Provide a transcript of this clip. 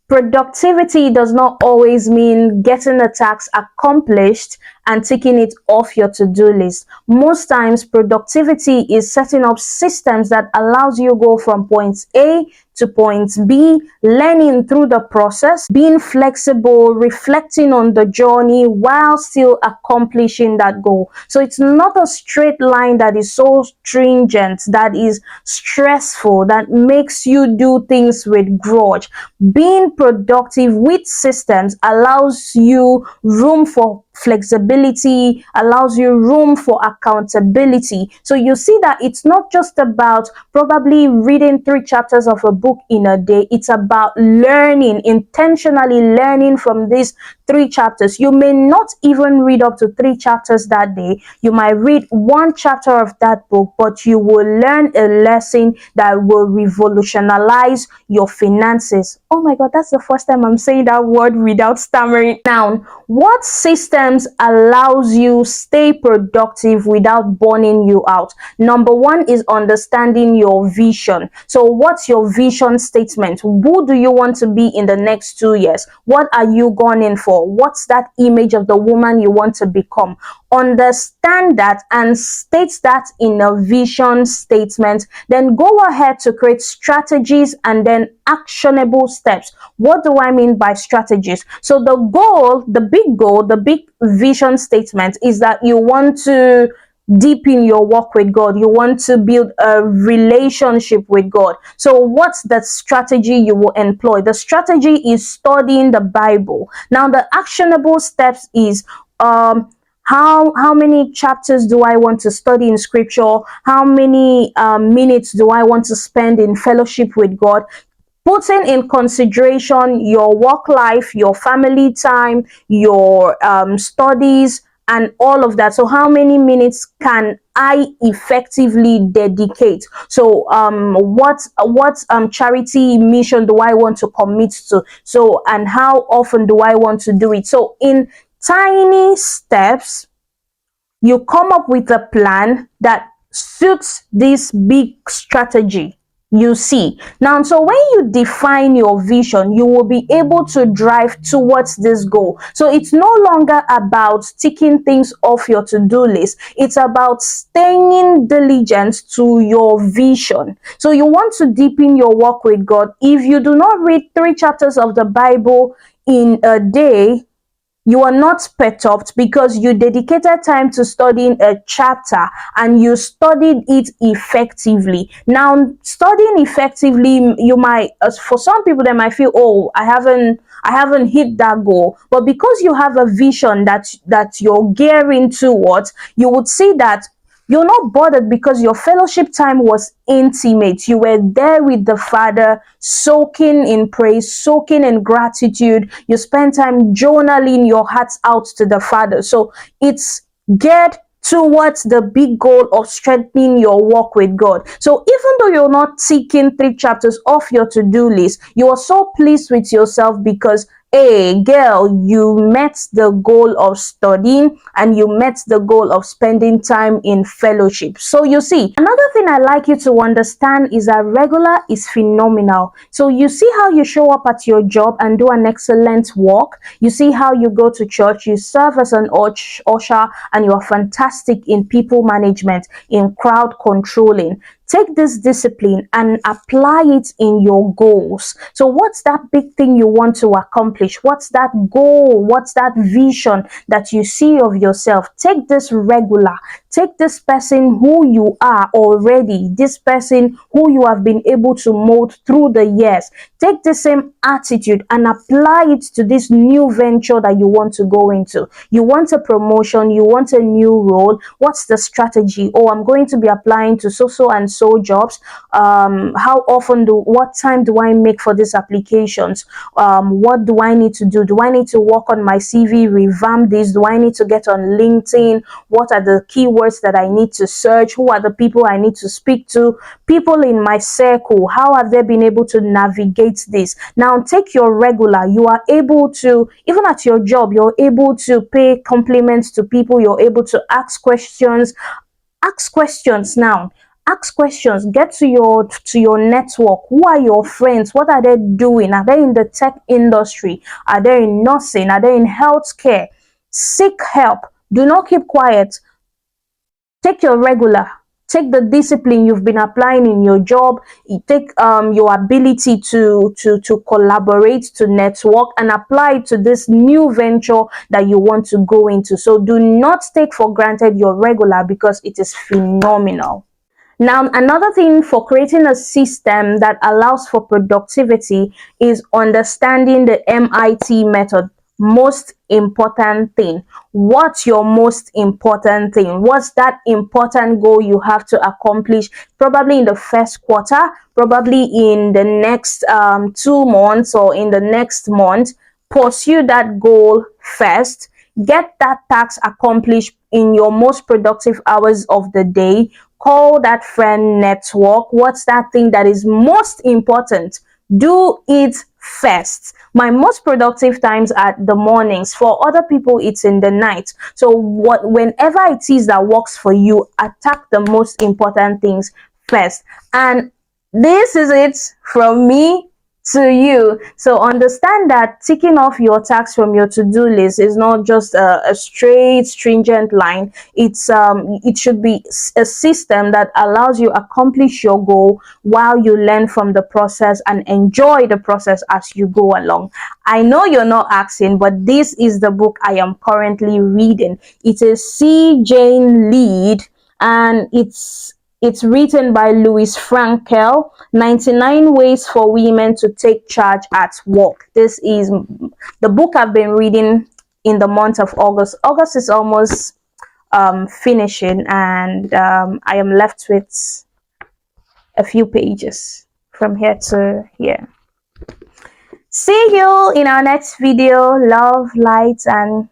Productivity does not always mean getting a task accomplished and ticking it off your to-do list. Most times, productivity is setting up systems that allows you go from point A to point B, learning through the process, being flexible, reflecting on the journey while still accomplishing that goal. So it's not a straight line that is so stringent, that is stressful, that makes you do things with grudge. Being productive with systems allows you room for flexibility, allows you room for accountability. So you see that it's not just about probably reading 3 chapters of a book in a day. It's about learning, intentionally learning from these 3 chapters. You may not even read up to 3 chapters that day. You might read 1 chapter of that book, but you will learn a lesson that will revolutionize your finances. Oh my God, that's the first time I'm saying that word without stammering. Now, what systems allows you stay productive without burning you out? Number one is understanding your vision. So what's your vision statement? Who do you want to be in the next 2 years? What are you going in for? What's that image of the woman you want to become? Understand that and state that in a vision statement. Then go ahead to create strategies and then actionable steps. What do I mean by strategies? So the goal, the big vision statement is that you want to deepen your walk with God. You want to build a relationship with God. So what's the strategy you will employ? The strategy is studying the Bible. Now the actionable steps is how many chapters do I want to study in scripture? How many minutes do I want to spend in fellowship with God? Putting in consideration your work life, your family time, your studies, and all of that. So how many minutes can I effectively dedicate? So what charity mission do I want to commit to? So, and how often do I want to do it? So in tiny steps, you come up with a plan that suits this big strategy you see. Now, so when you define your vision, you will be able to drive towards this goal. So it's no longer about ticking things off your to-do list. It's about staying diligent to your vision. So you want to deepen your walk with God. If you do not read 3 chapters of the Bible in a day, you are not perturbed because you dedicated time to studying a chapter and you studied it effectively. Now, studying effectively, you might, for some people, they might feel, oh, I haven't hit that goal. But because you have a vision that you're gearing towards, you would see that you're not bothered because your fellowship time was intimate. You were there with the Father, soaking in praise, soaking in gratitude. You spent time journaling your hearts out to the Father. So it's geared towards the big goal of strengthening your walk with God. So even though you're not ticking 3 chapters off your to-do list, you are so pleased with yourself because, hey, girl, you met the goal of studying and you met the goal of spending time in fellowship. So you see, another thing I like you to understand is that regular is phenomenal. So you see how you show up at your job and do an excellent work. You see how you go to church, you serve as an usher, and you are fantastic in people management, in crowd controlling. Take this discipline and apply it in your goals. So what's that big thing you want to accomplish? What's that goal? What's that vision that you see of yourself? Take this regular. Take this person who you are already, this person who you have been able to mold through the years. Take the same attitude and apply it to this new venture that you want to go into. You want a promotion, you want a new role. What's the strategy? Oh, I'm going to be applying to so and so jobs. What time do I make for these applications? What do I need to do? Do I need to work on my CV, revamp this? Do I need to get on LinkedIn? What are the keywords that I need to search? Who are the people I need to speak to? People in my circle, how have they been able to navigate this? Now take your regular. You are able to, even at your job, you're able to pay compliments to people. You're able to ask questions. Ask questions now. Ask questions, get to your network. Who are your friends? What are they doing? Are they in the tech industry? Are they in nursing? Are they in healthcare? Seek help. Do not keep quiet. Take your regular, take the discipline you've been applying in your job, take your ability to collaborate, to network, and apply it to this new venture that you want to go into. So do not take for granted your regular, because it is phenomenal. Now, another thing for creating a system that allows for productivity is understanding the MIT method. Most important thing. What's your most important thing? What's that important goal you have to accomplish? Probably in the first quarter, probably in the next 2 months, or in the next month. Pursue that goal first. Get that task accomplished in your most productive hours of the day. Call that friend, network. What's that thing that is most important? Do it first. My most productive times are the mornings. For other people, it's in the night. So whenever it is that works for you, attack the most important things first. And this is it from me to you. So understand that ticking off your tasks from your to-do list is not just a straight stringent line. It should be a system that allows you accomplish your goal while you learn from the process and enjoy the process as you go along. I know you're not asking, but this is the book I am currently reading. It is C. Jane Lead, and it's written by Louis Frankel, 99 Ways for Women to Take Charge at Work. This is the book I've been reading in the month of August. August is almost finishing, and I am left with a few pages from here to here. See you in our next video. Love, light, and